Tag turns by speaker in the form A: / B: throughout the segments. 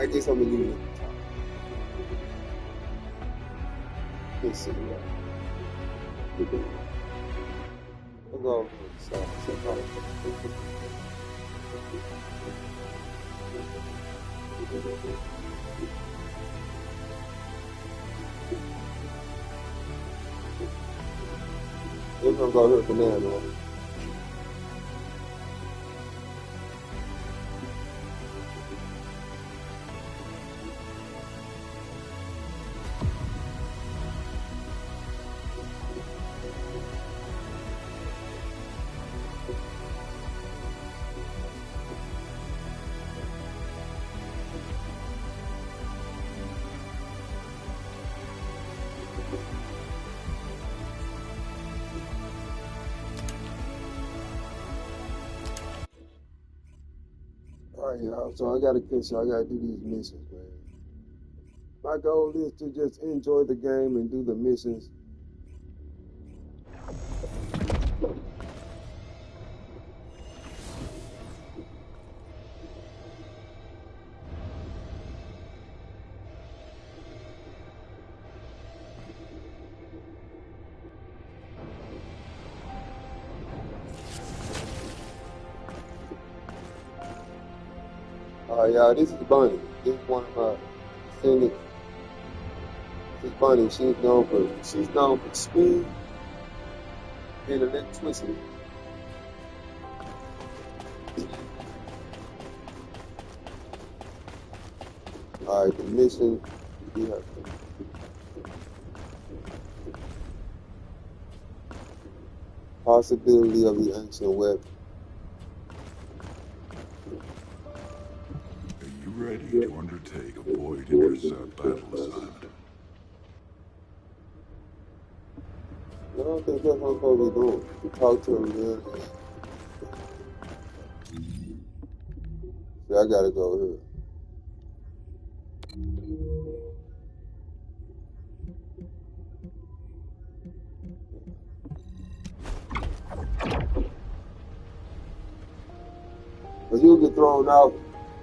A: I guess I'm gonna leave it at the top. Let's see. We'll go. We're gonna go here for now, man. Alright, y'all. So I gotta catch y'all. I gotta do these missions, man. My goal is to just enjoy the game and do the missions. Alright, y'all. This is Bunny. This is one of my descendants. This is Bunny. She's known for speed and electricity. Alright, the mission. Yeah. Possibility of the ancient weapon.
B: Are you ready to undertake a void-intercept battle assignment?
A: I don't think that's what I'm supposed to be doing. To talk to him, man. See, I gotta go here. Cause you'll get thrown out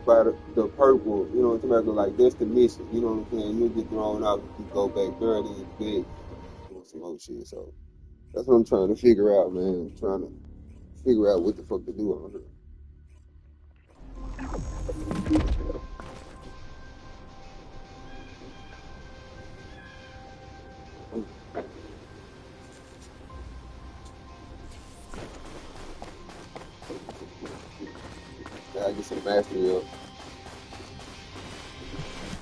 A: by the purple, you know what I'm talking about? Like, that's the mission, you know what I'm saying? You'll get thrown out if you go back there, then it's big. Doing some old shit, so that's what I'm trying to figure out, man. I'm trying to figure out what the fuck to do on here. I get some mastery up.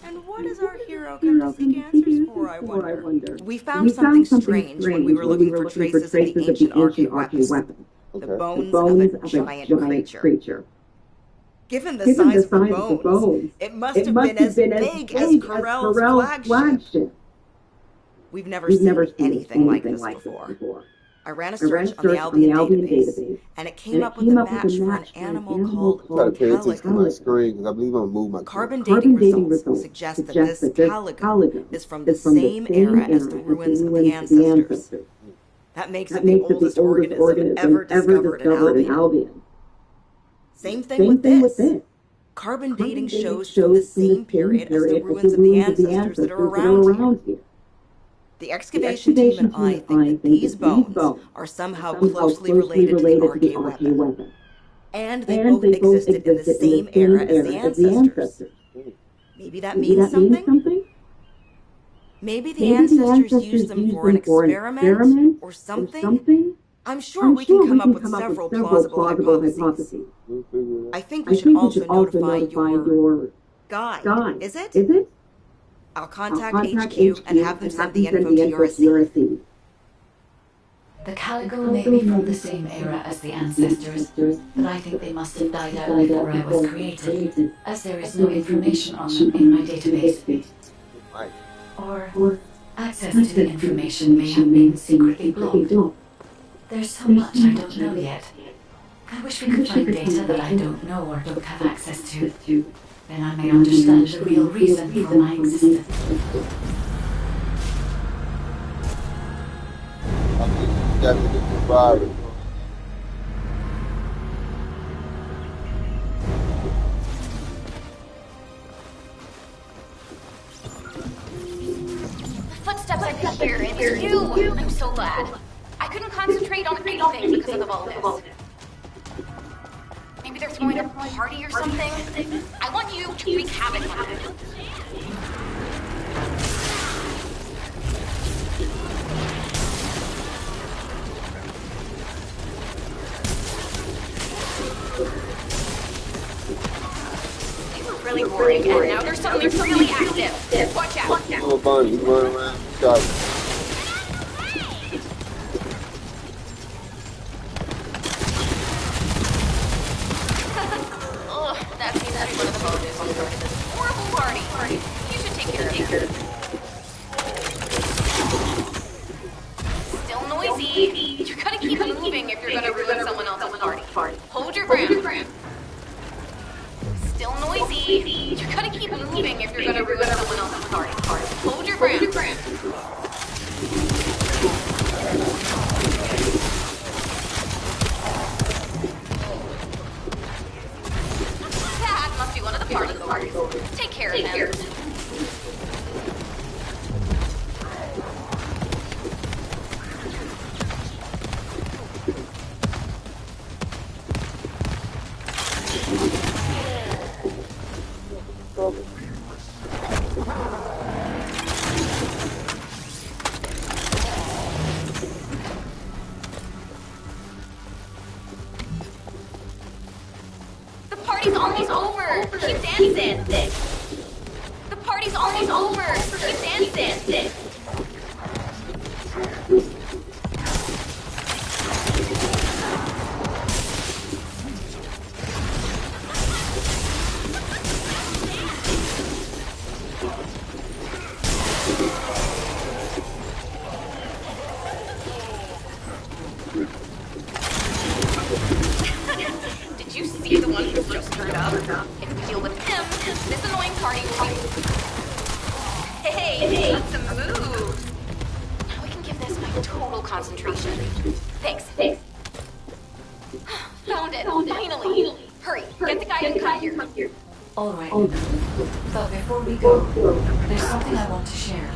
C: And what does our hero come to seek answers for, I wonder? We found something strange when we were looking for traces of the ancient arcane weapons.
A: Okay.
C: The bones of a giant creature. Given the size of the bones, it must have been as big as Corell's flagship. We've never seen anything like this before. I ran a search on the Albion database, and it came up with a match for an animal called
A: Try to pay attention to my
C: calico.
A: screen because I believe I'm gonna move my
C: Carbon dating results suggest that this calico is from the same era as the ruins of the ancestors. That makes it the oldest organism ever discovered in Albion. Same thing with this. Carbon dating shows from the same period as the ruins of the ancestors that are around here. The excavation team and I think that these bones are somehow closely related to the arcane weapon. And they both existed in the same era as the ancestors. Maybe that means something? Maybe the ancestors used them for an experiment or something? I'm sure we can come up with several plausible hypotheses. I think we should also notify your guide. Is it? I'll contact HQ and have them send the info to your receipt.
D: The calico may be from the same era as the ancestors, but I think they must have died out before I was created, as there is no information on them in my database. Or access to the information may have been secretly blocked. There's so much I don't know yet. I wish we could find data that I don't know or don't have access to. Then I may understand the real reason for my existence.
A: Got to get the virus.
E: here. It's you. I'm so glad. I couldn't concentrate on anything because of all this. Maybe they're throwing a party or something. I want you to wreak havoc on it. They were really boring, and now they're suddenly really active. Watch out.
A: Oh, Bonnie, you run around, shot.
E: Ugh, that seems to be one of the motives on this horrible party. You should take care of it. Still noisy. You're gonna keep moving if you're gonna ruin someone else's party. Hold your ground. Still noisy. You're gonna keep moving if you're gonna ruin someone else's party. Hold your ground. That must be one of the party goers. Take care of him. The party's almost over. Keep dancing. The party's almost over. Keep dancing. Did you see the one who just turned up? If we deal with him, this annoying party will be... Hey, that's a move. Now we can give this my total concentration. Thanks. Found it, finally. Hurry, get the guy in cut here.
D: All right. But before we go, there's something I want to share.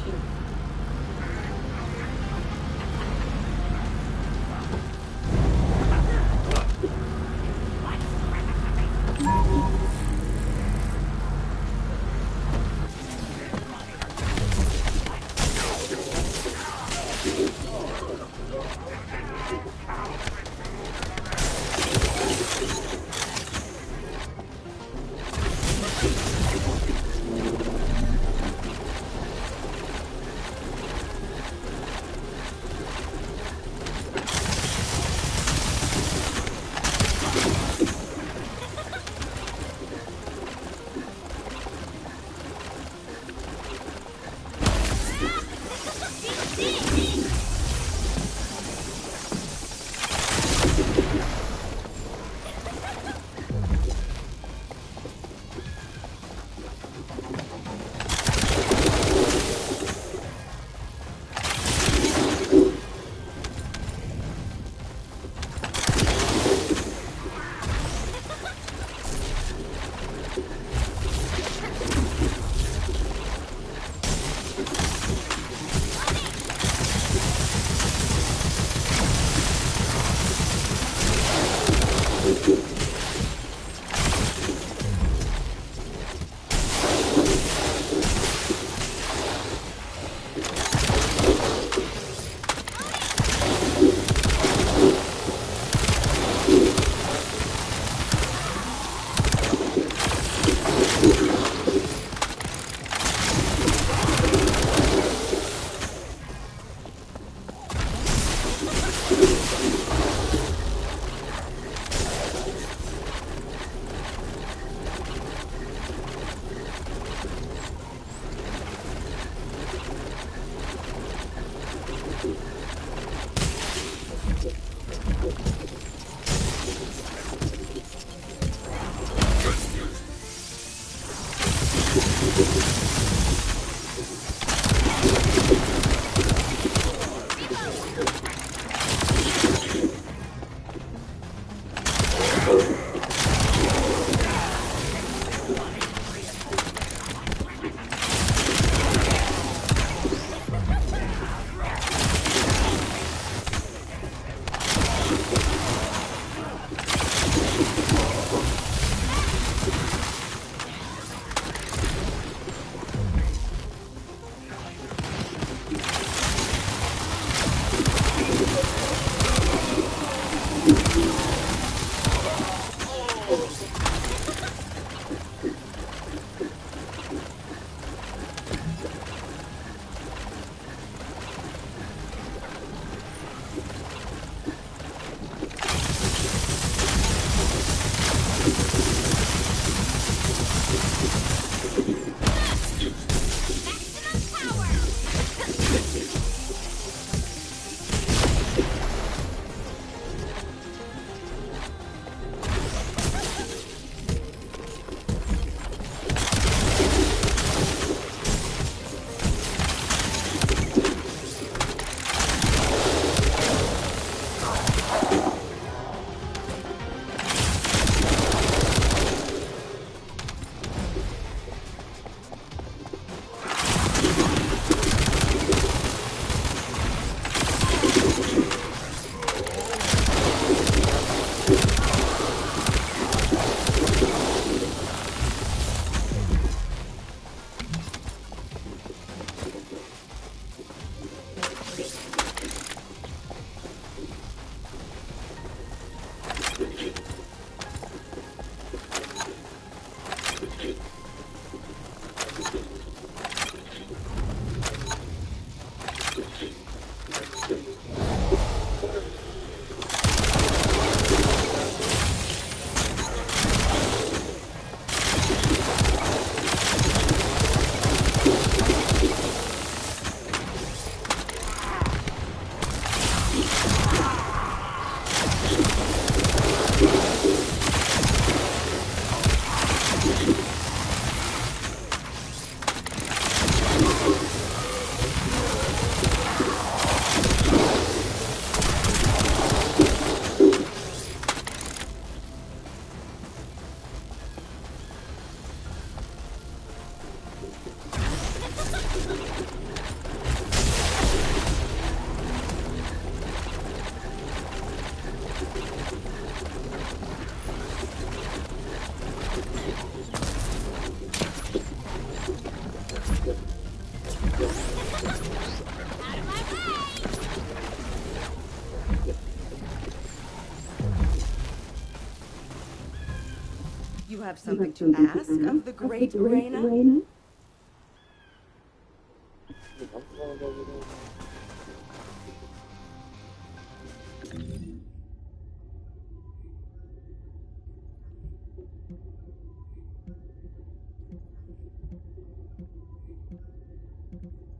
C: You have something to ask of the great Raina?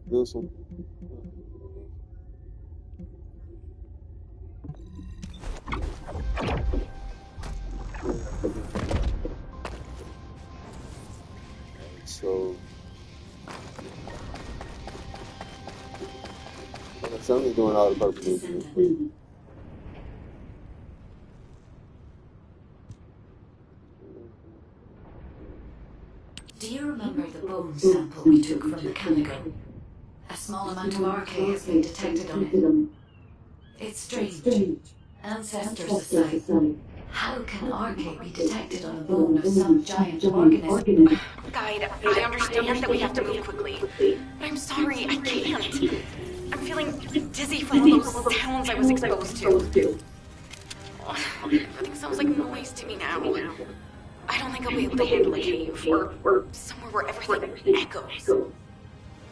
A: Wilson. So something's doing all the purple movement.
D: Do you remember the bone sample we took from the canicle? A small amount of RK has been detected on it. It's strange. Ancestors aside, how can RK be detected on a bone of some giant organism?
E: Guide, I understand that we have to move quickly, but I'm sorry, I can't. I'm feeling dizzy from all those sounds I was exposed to. Everything sounds like noise to me now. I don't think I'll be able to handle a cave or somewhere where everything echoes.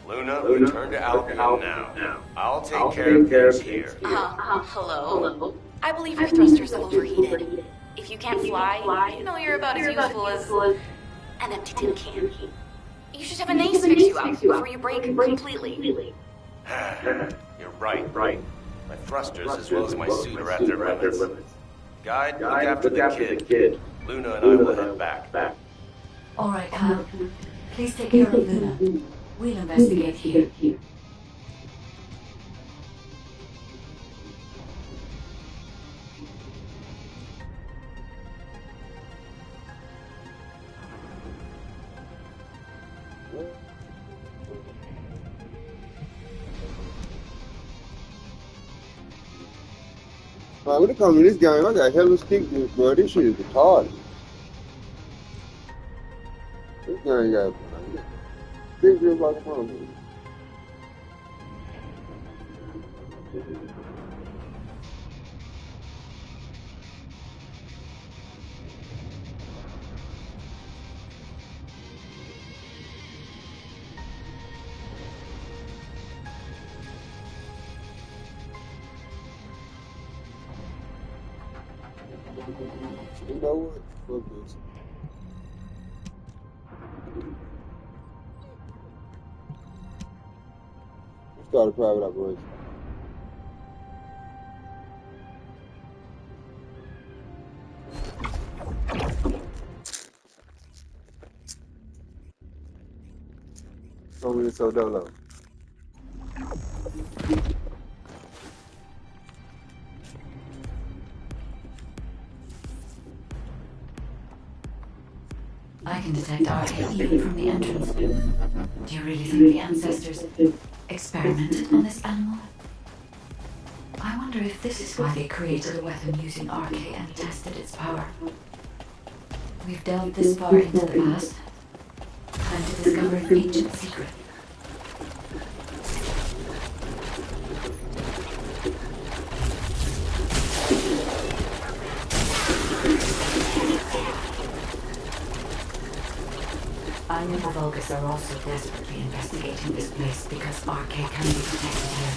F: Luna, return to Albion now. I'll take care of things here.
E: Hello? I believe your thrusters have overheated. If you can't fly, you know you're about as useful as an empty tin can. You should have an ace fix you up before you break completely.
F: You're right. My thrusters as well as my suit are at their limits. Guide, look after the kid. Luna and I will head back.
D: All right, Kyle. Please take care of Luna. We'll investigate here.
A: Man, when it comes to this game, I got hella stick this, bro. This shit is retarded. This game got stick just like a motherfucker. You know what? Fuck this. We start a private operation. Over here, so dolo.
D: I can detect RK even from the entrance. Do you really think the ancestors experimented on this animal? I wonder if this is why they created a weapon using RK and tested its power. We've delved this far into the past. Time to discover an ancient secret. I know the Vulgus are also desperately investigating this place because RK can be detected here.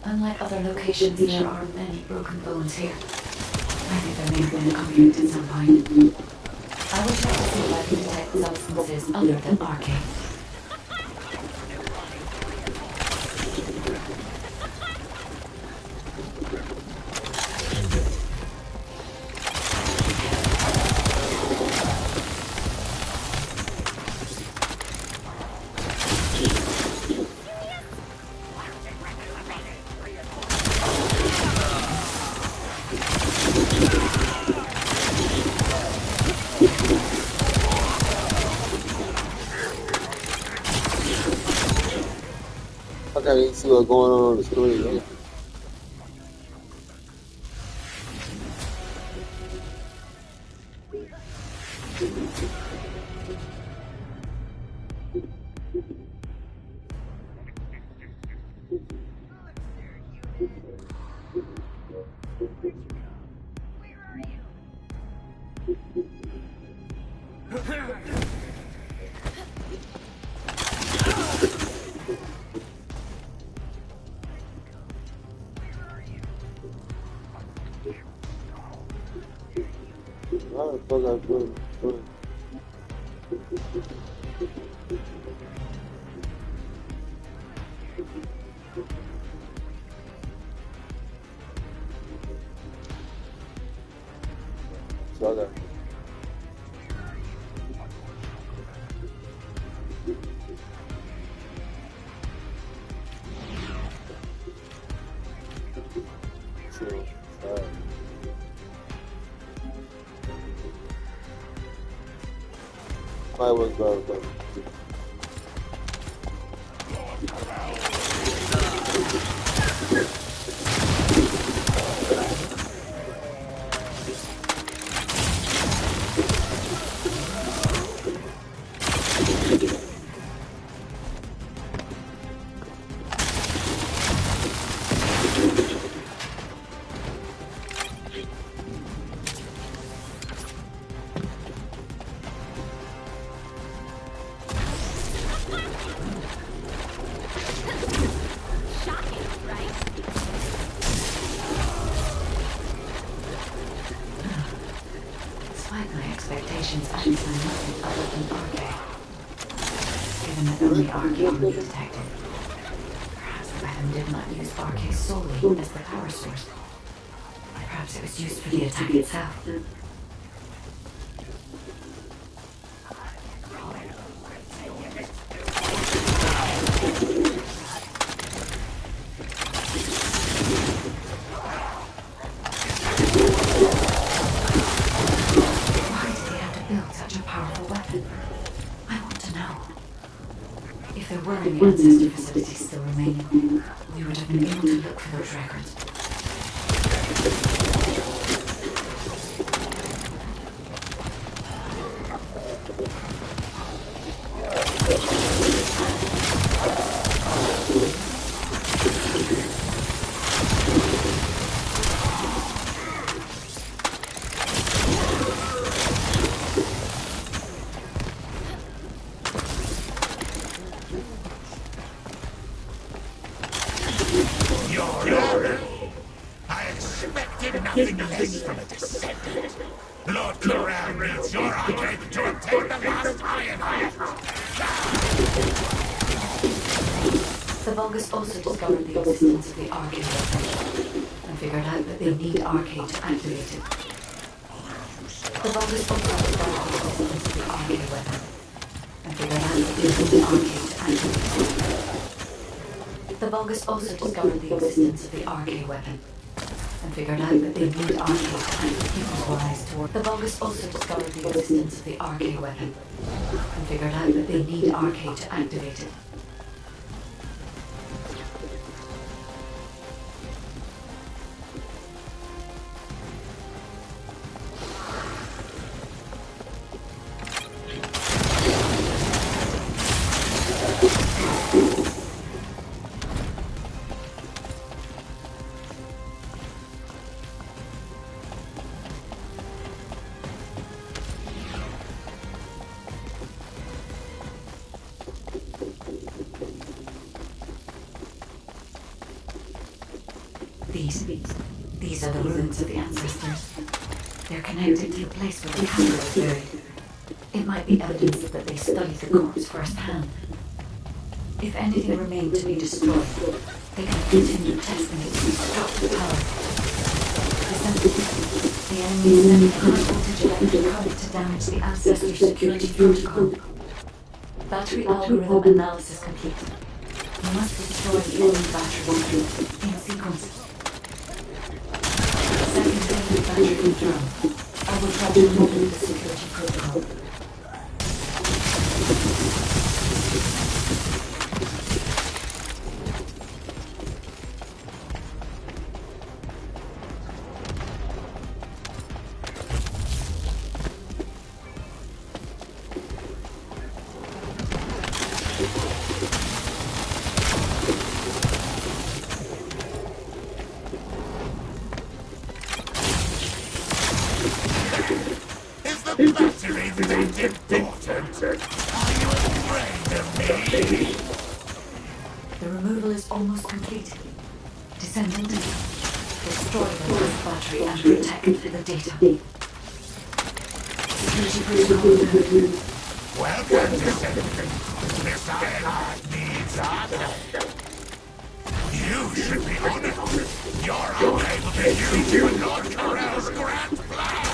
D: Unlike other locations, there are many broken bones here. I think there may have been a conflict at some point. I will try to see if I can detect substances other than RK.
A: I can't even see what's going on the screen. Huh? How the fuck I put so I got so my was better.
D: Despite my expectations, I can find nothing other than RK. Given that only RK can be detected, perhaps the weapon did not use RK solely as the power source. Perhaps it was used for the attack itself. Why did they have to build such a powerful weapon? I want to know. If there were any ancestor facilities still remaining, we would have been able to look for those records.
B: I expected nothing less from a descendant. Lord Corral needs your arcade to obtain the last iron.
D: The Vulgus also discovered the existence of the arcade weapon and figured out that they need arcade to activate it. The Vulgus also discovered the existence of the arcade weapon and figured out that they need arcade to activate it. The Vulgus also discovered the existence of the arcade weapon and figured out that they need arcade to activate toward. The Vulgus also discovered the existence of the arcade weapon and figured out that they need arcade to activate it. These are the ruins of the ancestors. They're connected to the place where the caliber was buried. It might be evidence that they studied the corpse firsthand. If anything remained to be destroyed, they can continue testing its destructive power. The enemy is sending high voltage electric current to damage the ancestor security protocol. Battery algorithm analysis complete. You must destroy the enemy battery in sequence. Second phase battery confirmed. I will try to remove the security protocol.
B: Battery that important. Are you afraid of me?
D: The removal is almost complete. Descendant, destroy the last battery and protect the data. Security protocol removed.
B: Welcome, Descendant. This iron needs honor. You should be honored. Your arcade will be used for Lord Corral's grand plan.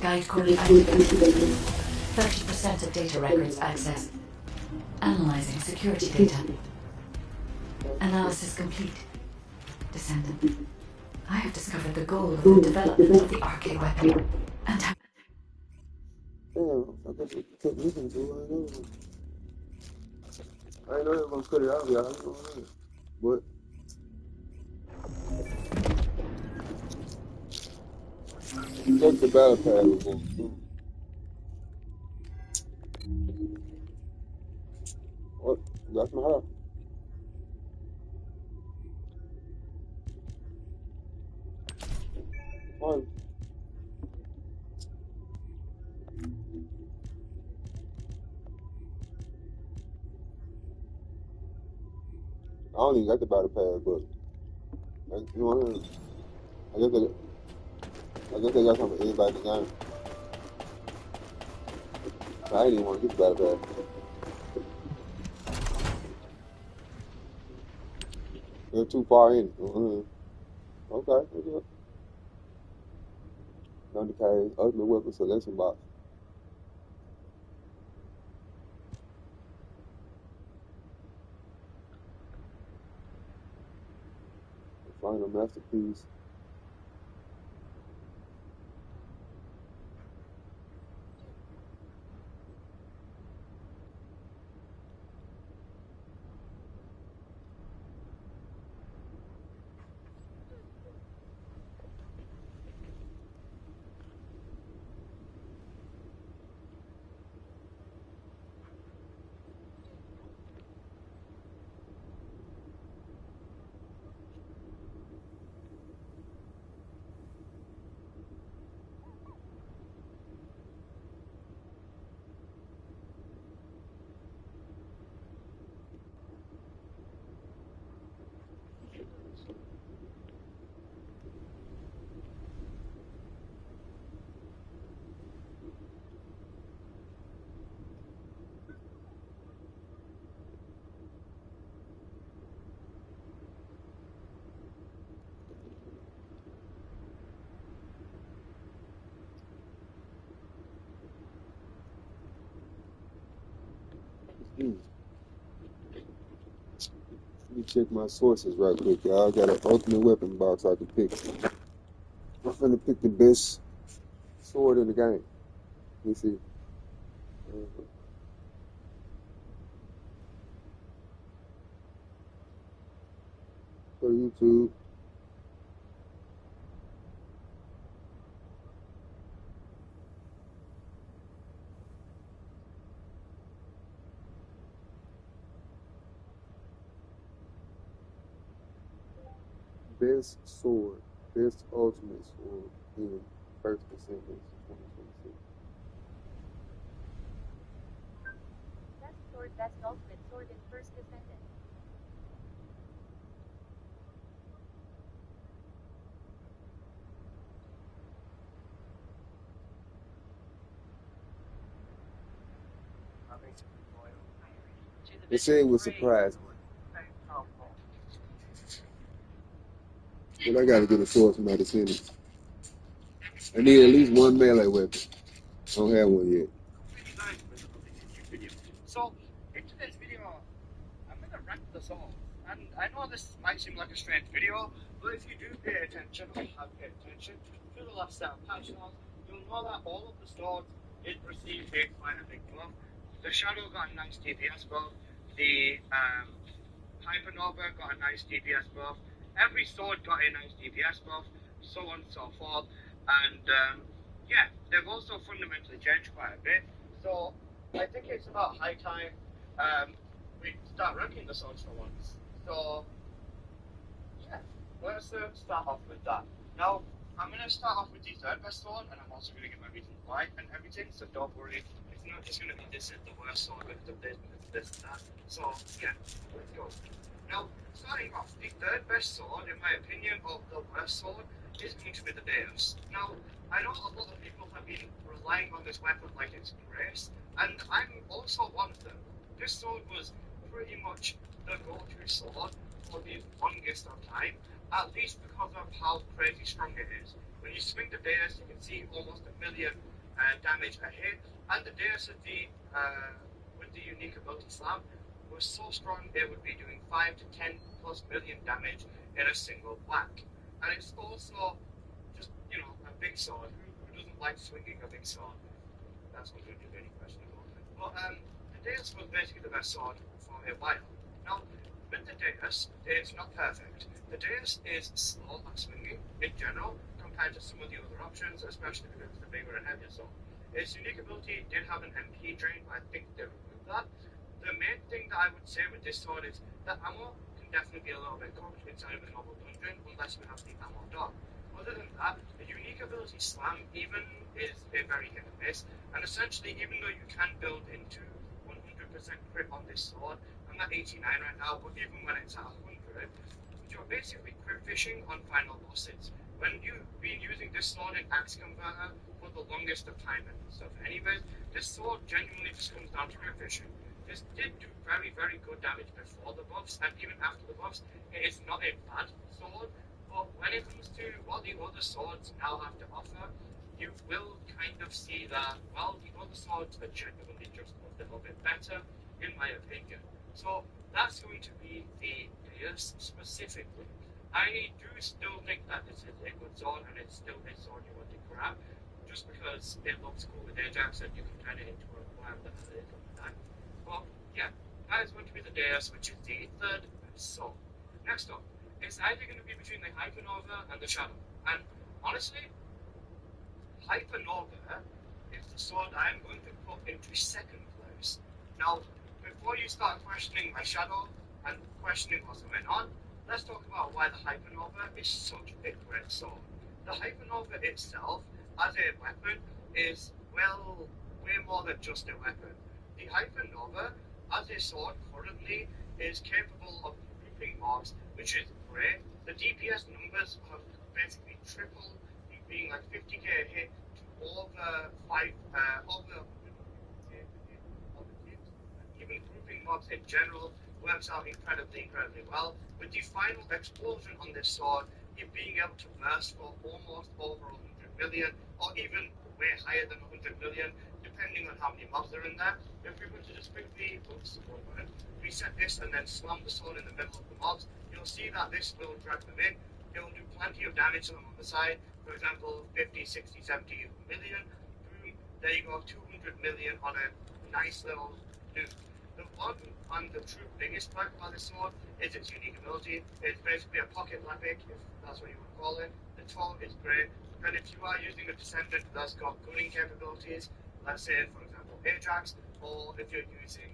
D: Guide code activated. 30% of data records accessed. Analyzing security data. Analysis complete. Descendant, I have discovered the goal of the development of the arcade weapon. And have...
A: Damn, I guess we kept looking to it. I know they were gonna cut it out, y'all. You know what I mean? But check the battle pass we're going through. What? That's my house. Fine. I don't even got the battle pass, but you know what I mean? I guess they got something for everybody in the game. I didn't even want to get the battle pass. They're too far in. Okay, okay. Undercage, ultimate weapon selection box. The final masterpiece. Hmm. Let me check my sources right quick, y'all. I got an ultimate weapon box I can pick. I'm finna pick the best sword in the game. Let me see. Go to YouTube. Best sword. Best ultimate sword in First Decendent 2026.
G: Best sword, best ultimate sword in First Descendant.
A: They say it was surprising. But I gotta get a sword from my descendants. I need at least one melee weapon. I don't have one yet.
H: So, into this video, I'm going to rank the swords. And I know this might seem like a strange video, but if you do pay attention, or have paid attention to the last set of patch notes, you'll know that all of the swords did receive quite a big buff. The Shadow got a nice DPS buff. The Hypernova got a nice DPS buff. Every sword got a nice DPS buff, so on and so forth. And yeah, they've also fundamentally changed quite a bit. So I think it's about high time we start ranking the swords for once. So yeah, let's start off with that. Now, I'm going to start off with the third best sword, and I'm also going to give my reasons why and everything, so don't worry. It's not just going to be this is the worst sword because of this, because of this and that. So, yeah, let's go. Now, starting off, the third best sword, in my opinion, of the worst sword, is going to be the Deus. Now, I know a lot of people have been relying on this weapon like it's grace, and I'm also one of them. This sword was pretty much the go-to sword for the longest of time, at least because of how crazy strong it is. When you swing the Deus, you can see almost 1,000,000 damage a hit, and the Deus with the unique ability slam was so strong it would be doing 5 to 10 plus million damage in a single whack. And it's also just, a big sword. Who doesn't like swinging a big sword? That's not going to be very questionable. But the Deus was basically the best sword for a while. Now, with the Deus, it's not perfect. The Deus is slow at swinging in general compared to some of the other options, especially because it's a bigger and heavier sword. Its unique ability did have an MP drain, but I think they removed that. The main thing that I would say with this sword is that ammo can definitely be a little bit cocked inside of a normal dungeon unless you have the ammo dog. Other than that, the unique ability slam even is a very hit and miss, and essentially even though you can build into 100% crit on this sword, a I'm at 89 right now, but even when it's at 100, you're basically quick fishing on final bosses. When you've been using this sword and axe converter for the longest of time and stuff anyways, this sword genuinely just comes down to quick fishing. This did do very, very good damage before the buffs, and even after the buffs, it is not a bad sword, but when it comes to what the other swords now have to offer, you will kind of see that, well, the other swords are genuinely just a little bit better, in my opinion. So that's going to be the Deus specifically. I do still think that this is a good sword, and it's still a sword you want to grab, just because it looks cool with Ajax and you can turn it into a whatever the hell it is like that. But yeah, that is going to be the Deus, which is the third sword. Next up, it's either going to be between the Hypernova and the Shadow. And honestly, Hypernova is the sword I'm going to put into second place. Now, before you start questioning my Shadow and questioning what's going on, let's talk about why the Hypernova is such a great sword. The Hypernova itself, as a weapon, is, well, way more than just a weapon. The Hypernova, as a sword, currently is capable of grouping mobs, which is great. The DPS numbers have basically tripled, from being like 50k a hit to over 5, over 100k a hit on the teams. Even grouping mobs in general works out incredibly well. With the final explosion on this sword, it being able to burst for almost over 100 million, or even way higher than 100 million, depending on how many mobs are in there. If we were to just quickly reset this and then slam the sword in the middle of the mobs, you'll see that this will drag them in. It will do plenty of damage to them on the side. For example, 50, 60, 70 million. Boom, there you go, 200 million on a nice little nuke. The one and the true biggest perk about this sword is its unique ability. It's basically a pocket lepic, if that's what you want to call it. The toll is great, and if you are using a Descendant that's got gunning capabilities, let's say, for example, Ajax, or if you're using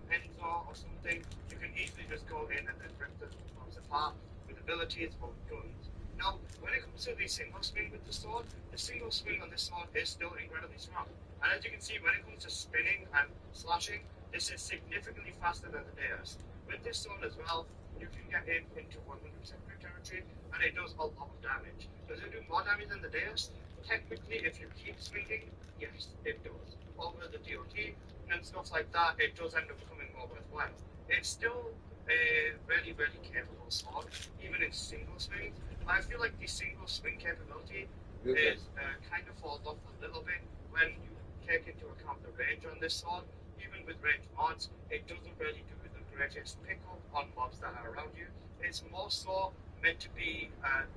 H: Enzo or something, you can easily just go in and then rip the mobs apart with abilities or guns. Now, when it comes to the single swing with the sword, the single swing on this sword is still incredibly strong. And as you can see, when it comes to spinning and slashing, this is significantly faster than the Deus. With this sword as well, you can get into 100% crit territory, and it does a lot of damage. Does it do more damage than the Deus? Technically, if you keep swinging, yes, it does. Over the DOT and stuff like that, it does end up becoming more worthwhile. It's still a really, really capable sword, even in single swings. I feel like the single swing capability is kind of falls off a little bit when you take into account the range on this sword. Even with range mods, it doesn't really do the greatest pickup on mobs that are around you. It's more so meant to be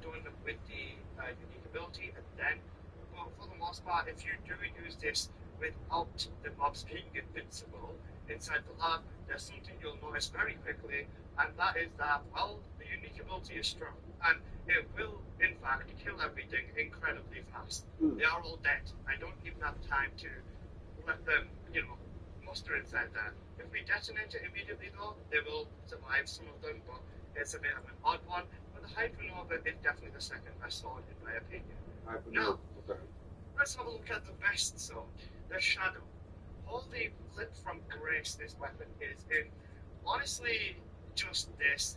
H: done with the unique ability, and then, but for the most part, if you do use this without the mobs being invincible inside the lab, there's something you'll notice very quickly, and that is that, well, the unique ability is strong, and it will, in fact, kill everything incredibly fast. They are all dead. I don't even have time to let them, muster inside that. If we detonate it immediately, though, they will survive, some of them, but it's a bit of an odd one. But the Hypernova is definitely the second best sword, in my opinion. Now, let's have a look at the best sword, the Shadow. Holy flip from grace this weapon is in. Honestly, just this.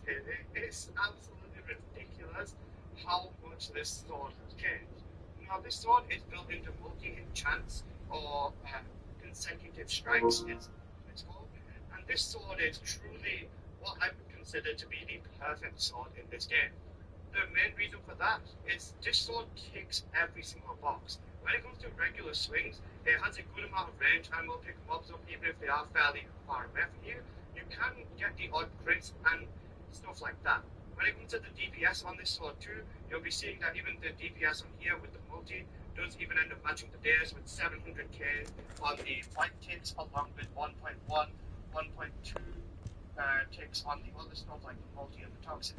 H: It's absolutely ridiculous how much this sword has changed. Now, this sword is built into multi-enchants, or consecutive strikes, is what it's called. And this sword is truly what I would consider to be the perfect sword in this game. The main reason for that is this sword ticks every single box. When it comes to regular swings, it has a good amount of range and will pick mobs up even if they are fairly far away from you. You can get the odd crits and stuff like that. When it comes to the DPS on this sword too, you'll be seeing that even the DPS on here with the multi does even end up matching the Deus with 700k on the flight ticks, along with 1.1, 1.2 ticks on the other stuff like the multi and the toxic.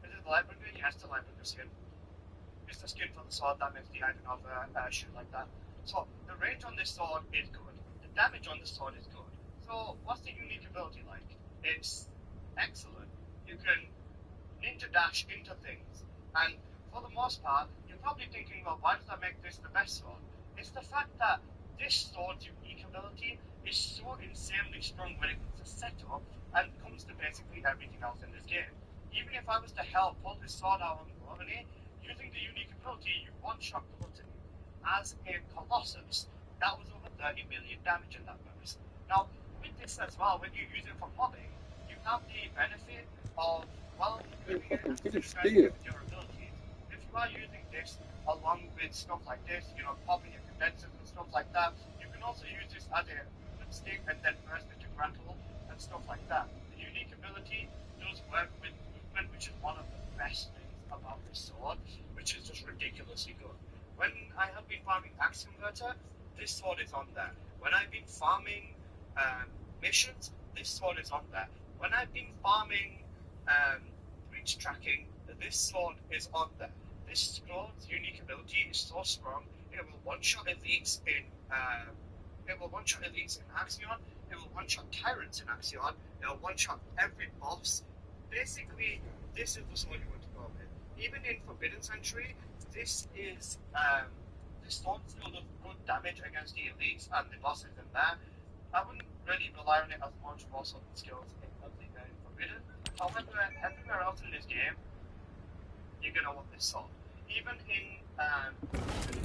H: Is it the Lightbringer? Yes, the Lightbringer skin. It's the skin for the sword that makes the Ivanova shoot like that. So the range on this sword is good. The damage on the sword is good. So what's the unique ability like? It's excellent. You can ninja dash into things, and for the most part, you're probably thinking, well, why does that make this the best sword? It's the fact that this sword's unique ability is so insane extremely strong when it comes to setup and comes to basically everything else in this game. Even if I was to help pull this sword out on Gluttony, using the unique ability, you one-shot Gluttony. As a Colossus, that was over 30 million damage in that burst. Now, with this as well, when you use it for mobbing, you have the benefit of, well, giving it an benefit with your abilities. If you are using this along with stuff like this, you know, popping your condensers and stuff like that, you can also use this as a movement stick and then burst into grapple and stuff like that. The unique ability does work with movement, which is one of the best things about this sword, which is just ridiculously good. When I have been farming Axe Converter, this sword is on there. When I've been farming missions, this sword is on there. When I've been farming breach tracking, this sword is on there. This sword's unique ability is so strong, it will one-shot elites in Axion, it will one-shot tyrants in Axion, it will one-shot every boss. Basically, this is the sword you want to go with. Even in Forbidden Century, this sword still does good damage against the elites and the bosses in there. I wouldn't really rely on it as much for certain skills in Forbidden. However, everywhere else in this game, you're gonna want this sword. Even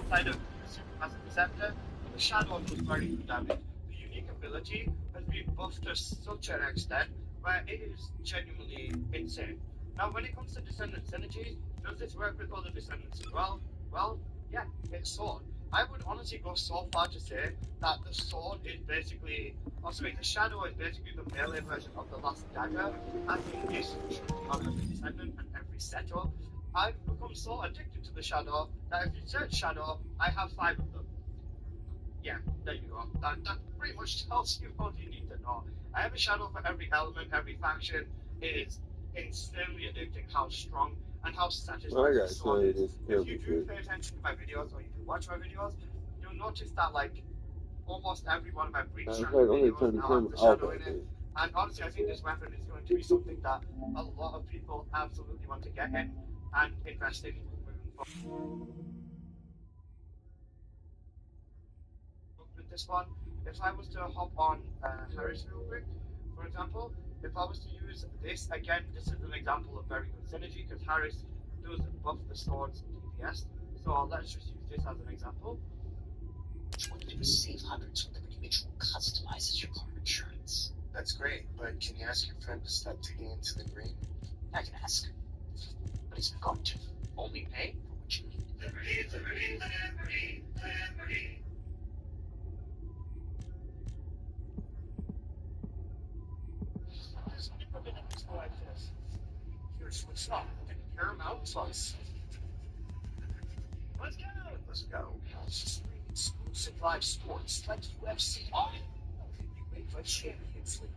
H: inside of Supermassive Receptor, the Shadow does very good damage. The unique ability has been buffed to such an extent where it is genuinely insane. Now, when it comes to Descendant synergies, does this work with other Descendants as well? Well, yeah, it's sword. I would honestly go so far to say that the sword is basically, the Shadow is basically the melee version of the last dagger, as in this truly on every Descendant and every setup. I've become so addicted to the Shadow that if you search Shadow, I have 5 of them. Yeah, there you go. That pretty much tells you all you need to know. I have a Shadow for every element, every faction. It is insanely addicting how strong and how satisfying this sword is. If you do pay attention to my videos or you do watch my videos, you'll notice that like almost every one of my breach tracking videos now has the Shadow in it. And honestly, I think this weapon is going to be something that a lot of people absolutely want to get in and invest in moving forward. With this one, if I was to hop on Harris real quick, for example, if I was to use this again, this is an example of very good synergy because Harris does buff the sword's DPS. So let's just use this as an example.
I: What you want to do is save hundreds with Liberty Mutual customizes your car insurance. That's great, but can you ask your friend to stop digging into the green? I can ask, but he's not going to. Only pay for what you need.
B: Liberty, liberty, liberty, liberty.
H: There's never been an expo like this. Here's what's up. Paramount Plus. Let's go.
I: Let's go.
H: Stream exclusive live sports like UFC. Oh, UEFA Champions League.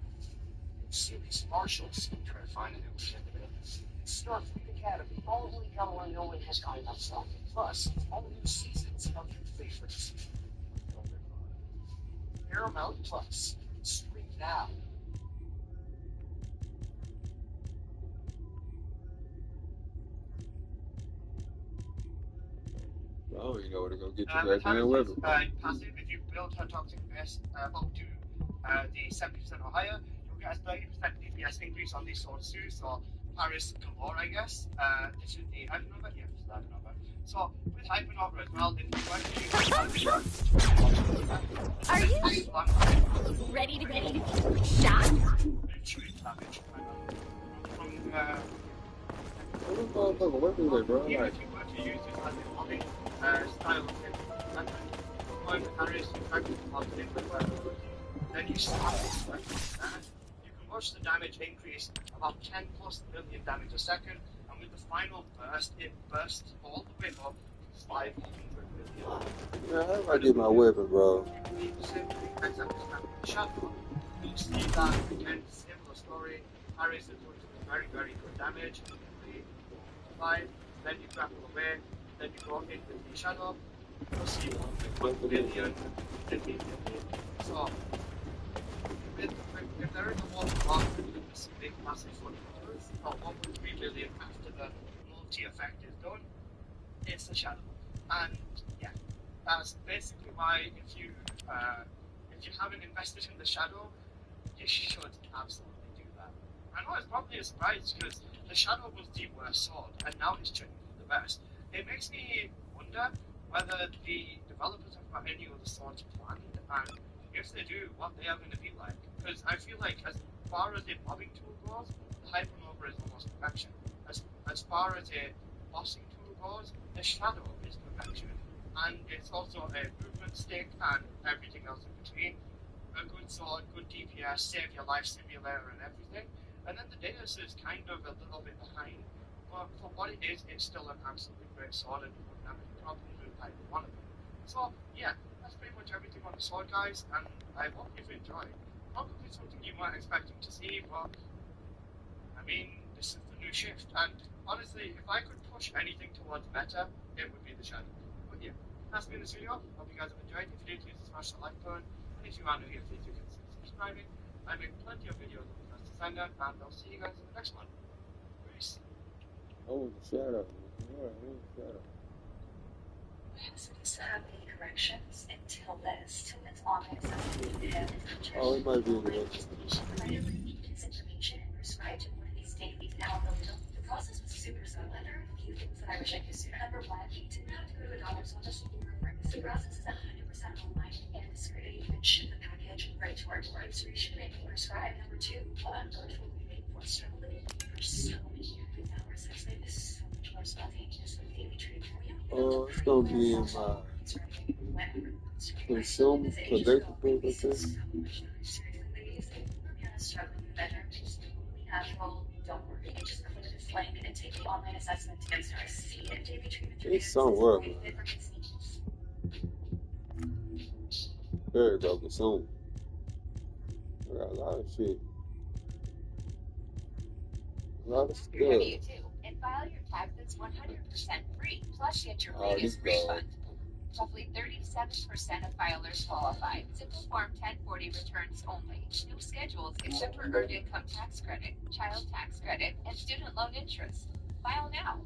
H: Series Marshals.
I: Try to find a new shit.
H: Starfleet Academy.
I: Only no one has got enough stuff.
H: Plus, all new seasons of your favorites. Paramount Plus. Stream now.
A: I don't even know where to go get your goddamn weapon.
H: Passive, if you build her toxic base up to the 70% or higher, you'll get a 30% DPS increase on these swords too. So Paris Galore, I guess. This is the Hypernova. Yeah, this is the Hypernova. So with Hypernova as well, if you want to
E: Are you ready to be shot?
H: Damage. From
A: What the motherfucker weapon is, bro?
H: even
A: Like,
H: if you were to use this as a modding style of weapon, going with Harris, you try to mod it with then you start this weapon with that. You can watch the damage increase about 10 plus million damage a second, and with the final burst, it bursts all the way up to 500 million.
A: man, how do I get my weapon, bro?
H: You can simply exit this map with the shotgun. You'll see that again, similar story. Harris is going to do very, very good damage. Then you grapple away, then you go in with the shadow, you'll see 1 billion, so if there is a one block with this big massive footballers, or 1.3 million after the multi effect is done, it's the shadow. And yeah, that's basically why if you haven't invested in the shadow, It should absolutely do that. I know it's probably a surprise because the Shadow was the worst sword, and now it's turning for the best. It makes me wonder whether the developers have got any other swords planned, and if they do, what they are going to be like. Because I feel like as far as a bobbing tool goes, the Hypernova is almost perfection. As far as a bossing tool goes, the Shadow is perfection. And it's also a movement stick and everything else in between. A good sword, good DPS, save your life simulator and everything. And then the Deus is kind of a little bit behind. But for what it is, it's still an absolutely great sword and wouldn't have any problems with either one of them. So, yeah, that's pretty much everything on the sword, guys, and I hope you've enjoyed. Probably something you weren't expecting to see, but I mean, this is the new shift, and honestly, if I could push anything towards meta, it would be the Shadow. But yeah, that's been this video. Hope you guys have enjoyed. If you did, please smash the like button, and if you are new here, please do consider subscribing. I make plenty of videos on the First Decendent, and I'll see you guys in the next one. Peace.
A: Oh, the Shadow. Yeah, the Shadow.
D: Hazardous happy corrections until this, till it's on it.
A: Oh, it might be in the way.
D: This information and prescribed in one of these daily downloads. The process was super simple. There are a few things that I wish I could do. Number one, you didn't have to go to a doctor's office or a pharmacy. The process is 100% online and discreet. You can ship the package right to our door. So you should make me prescribe. Number two, I'm virtually waiting for struggling for so many hours. Sex life is so much more spontaneous than daily treatment.
A: It's gonna be in my consume collectibles, I think. It's somewhere, man. There you go, consume. I got a lot of shit. A lot of stuff.
G: You too, and file your taxes 100% free. Plus, get your biggest refund. Roughly 37% of filers qualify. Simple Form 1040 returns only. No schedules except for earned income tax credit, child tax credit, and student loan interest. File now.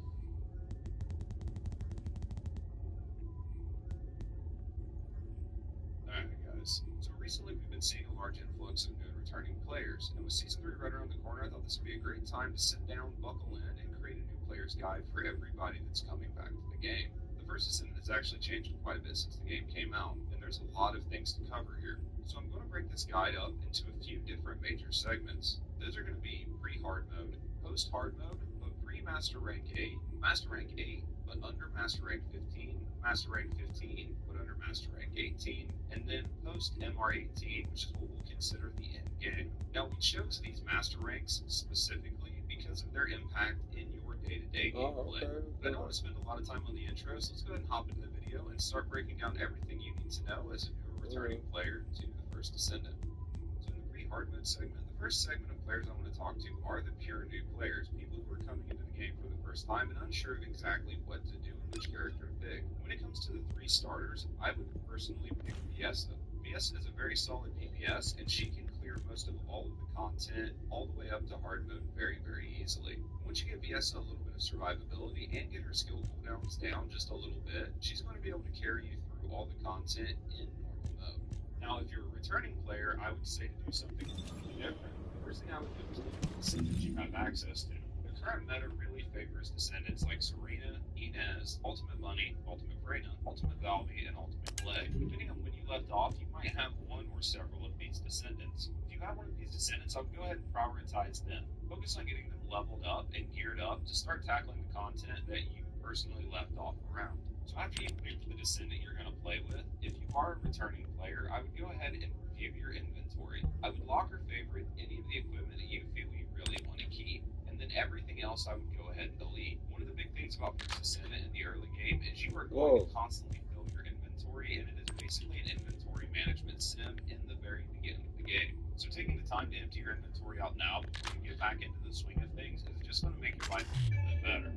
J: Alright guys, so recently we've been seeing a large influx of new and returning players, and with Season 3 right around the corner, I thought this would be a great time to sit down, buckle in, and create a new player's guide for everybody that's coming back to the game. The First Descendant has actually changed quite a bit since the game came out, and there's a lot of things to cover here. So I'm going to break this guide up into a few different major segments. Those are going to be pre-hard mode, post-hard mode, but pre-Master Rank 8, Master Rank 8, but under Master Rank 15, Master Rank 15, but under Master Rank 18, and then post MR18, which is what we'll consider the end game. Now, we chose these Master Ranks specifically because of their impact in your day-to-day gameplay. But I don't want to spend a lot of time on the intro, so let's go ahead and hop into the video and start breaking down everything you need to know as a new or returning player to the First Descendant. So in the pre-hard mode segment, the first segment of players I want to talk to are the pure new players, people who are coming into the game for the first time and unsure of exactly what to do and which character to pick. When it comes to the three starters, I would personally pick Viessa. Viessa is a very solid DPS, and she can clear most of all of the content all the way up to hard mode very, very easily. Once you give Viessa a little bit of survivability and get her skill cooldowns down just a little bit, she's going to be able to carry you through all the content in normal mode. Now, if you're a returning player, I would say to do something completely different. The first thing I would do is look at the Descendants you have access to. The current meta really favors Descendants like Serena, Inez, Ultimate Bunny, Ultimate Freyna, Ultimate Valvi, and Ultimate Blade. Depending on when you left off, you might have one or several of these Descendants. If you have one of these Descendants, I would go ahead and prioritize them. Focus on getting them leveled up and geared up to start tackling the content that you personally left off around. So after you've picked the Descendant you're going to play with, if you are a returning player, I would go ahead and review your inventory. I would lock or favorite any of the equipment that you feel you really want to keep, and then everything else I would go ahead and delete. One of the big things about First Descendant in the early game is you are going to constantly fill your inventory, and it is basically an inventory management sim in the very beginning of the game. So taking the time to empty your inventory out now before you get back into the swing of things is just going to make your life a little bit better.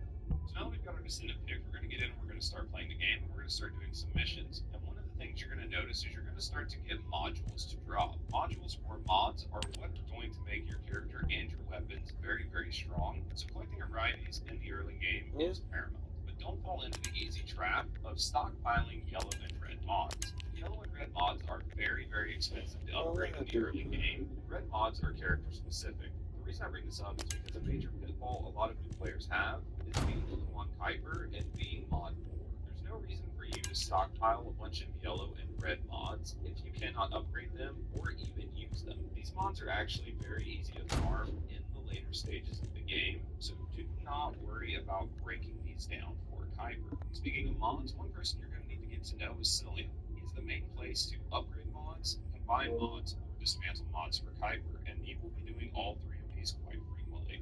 J: So now that we've got our Descendant pick, we're going to get in and we're going to start playing the game, and we're going to start doing some missions. And one of the things you're going to notice is you're going to start to get modules to drop. Modules or mods are what are going to make your character and your weapons very, very strong. So collecting a variety of these in the early game is paramount. But don't fall into the easy trap of stockpiling yellow and red mods. Yellow and red mods are very, very expensive to upgrade in the early game. game, red mods are character specific. The reason I bring this up is because a major pitfall a lot of new players have is being low on Kuiper and being mod poor. There's no reason for you to stockpile a bunch of yellow and red mods if you cannot upgrade them or even use them. These mods are actually very easy to farm in the later stages of the game, so do not worry about breaking these down for Kuiper. Speaking of mods, one person you're going to need to get to know is Cillian. He's the main place to upgrade mods, combine mods, or dismantle mods for Kuiper, and he will be doing all three of these quite frequently.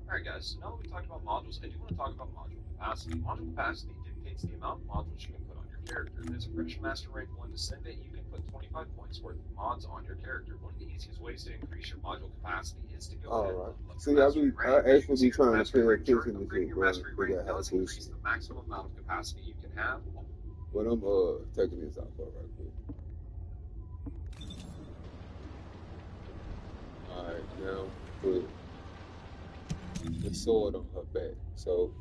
J: Alright guys, so now that we've talked about modules, I do want to talk about module capacity. Module capacity dictates the amount of modules you can put on your character. As a British Master Rank 1 Descendant, you can put 25 points worth of mods on your character. One of the easiest ways to increase your module capacity is to go ahead and level up
A: See,
J: your mastery rank.
A: I
J: As you can
A: actually
J: see
A: be
J: in the
A: trying to pay
J: mastery rank chart,
A: attention to
J: upgrading
A: shit,
J: your
A: bro.
J: mastery
A: Figure
J: rank
A: out how to
J: does
A: do
J: increase
A: shit.
J: the maximum amount of capacity you can have.
A: But I'm taking this out for right quick. Alright, now put the sword on her back. So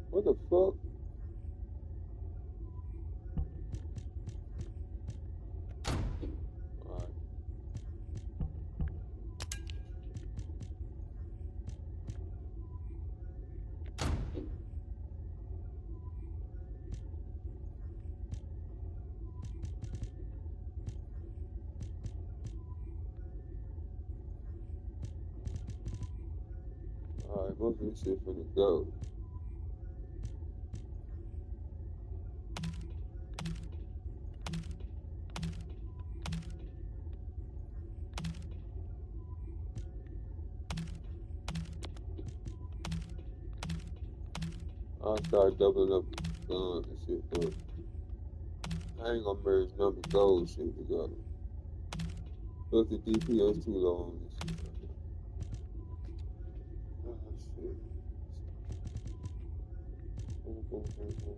A: what the fuck? Alright. Alright, most of this shit finna go. I'll start doubling up guns and shit, but I ain't gonna merge none of the gold shit together. Plus the DPS too low on this shit right now. Oh shit. Boom, boom, boom, boom, boom, boom.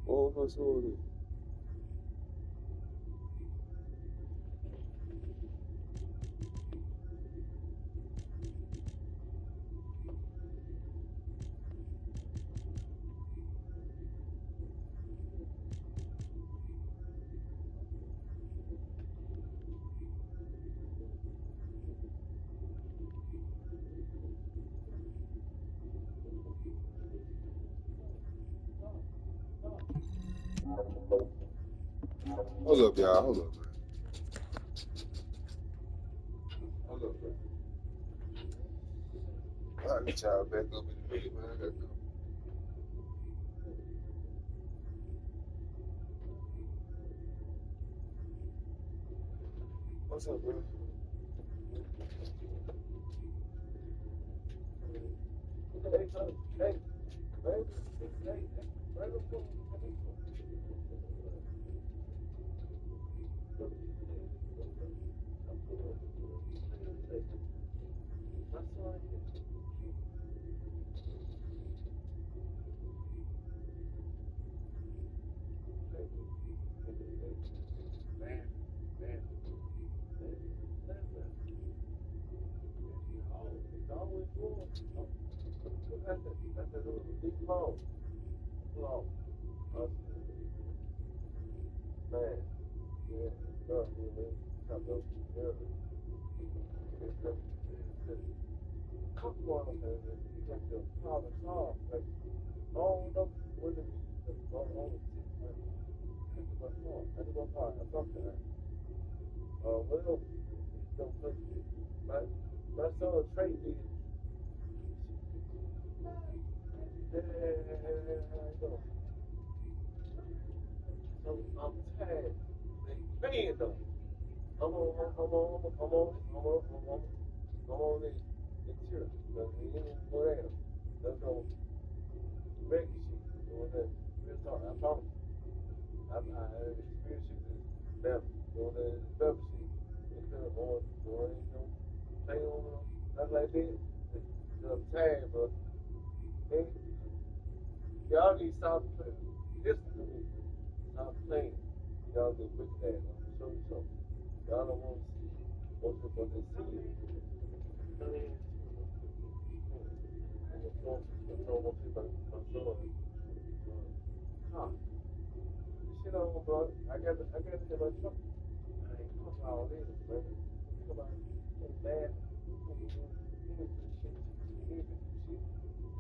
A: Oh, my sword is. Hold up, y'all. Hold up, man. Hold up, man. I'll get y'all back up in a minute, man. I gotta go. What's up, bro? on this church. But you ain't go down. That's no regular shit. You know what I'm saying? Real talk. I promise you. I experience shit is family. You know what I'm saying? It's family shit. It's kind of on. You know, ain't no playing on them. Nothing like that. I'm tired, bro. And y'all need to stop playing. Listen to me. Stop playing. Y'all get wicked ass. I'm gonna show you something. Y'all don't want to see it. What they see it. Huh. This shit on, bro. I got to hit my truck. I ain't talking about all this, man. You come out and laugh. You ain't do shit. You ain't do shit.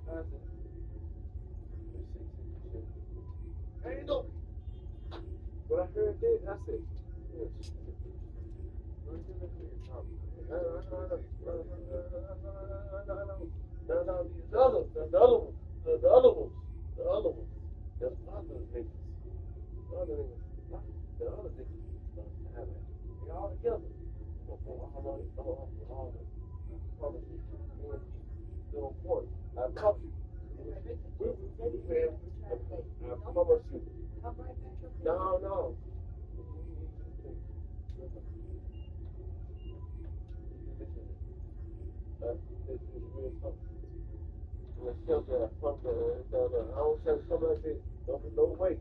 A: I said, shit. I ain't know. When I heard that, I said, yeah, shit. No, these other niggas, the other niggas, have it. They all together. I'm promise you, me and Pete, still on point. I promise you. I promise you. No. This is real talk. I don't say something like this. No way.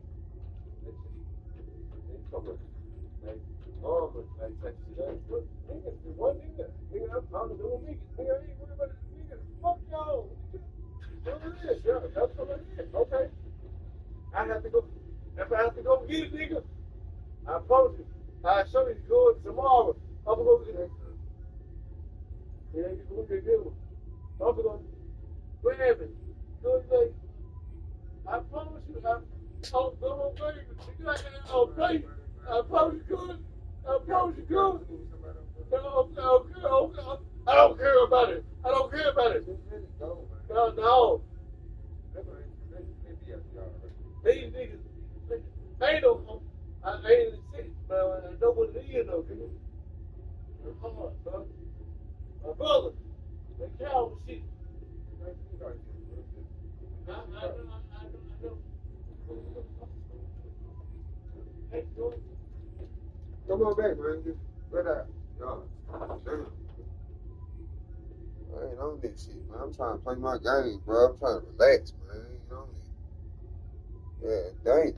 A: They come like armor, like shit. But nigga, one nigga, I'm doing niggas. Nigga, I ain't worried about it. Nigga, fuck y'all. Nigga, yeah, that's what it is. Okay. I have to go. If I have to go get it, nigga, I promise you. I'll show you good tomorrow. I'm gonna go get it. Yeah, you can get it. I'm gonna grab it. Good like I promise you, I'm going crazy. I'm crazy. I promise you, good. I promise you, good. No, I don't care about it. I don't care about it. No. These niggas, ain't no, I ain't sick, but I know what it is, though, nigga. It's hard, bro. My brother, they cow and shit. I know. Hey, come on back, man. What up? Y'all. Damn. I ain't on this shit, man. I'm trying to play my game, bro. I'm trying to relax, man. I ain't on it. Yeah, damn.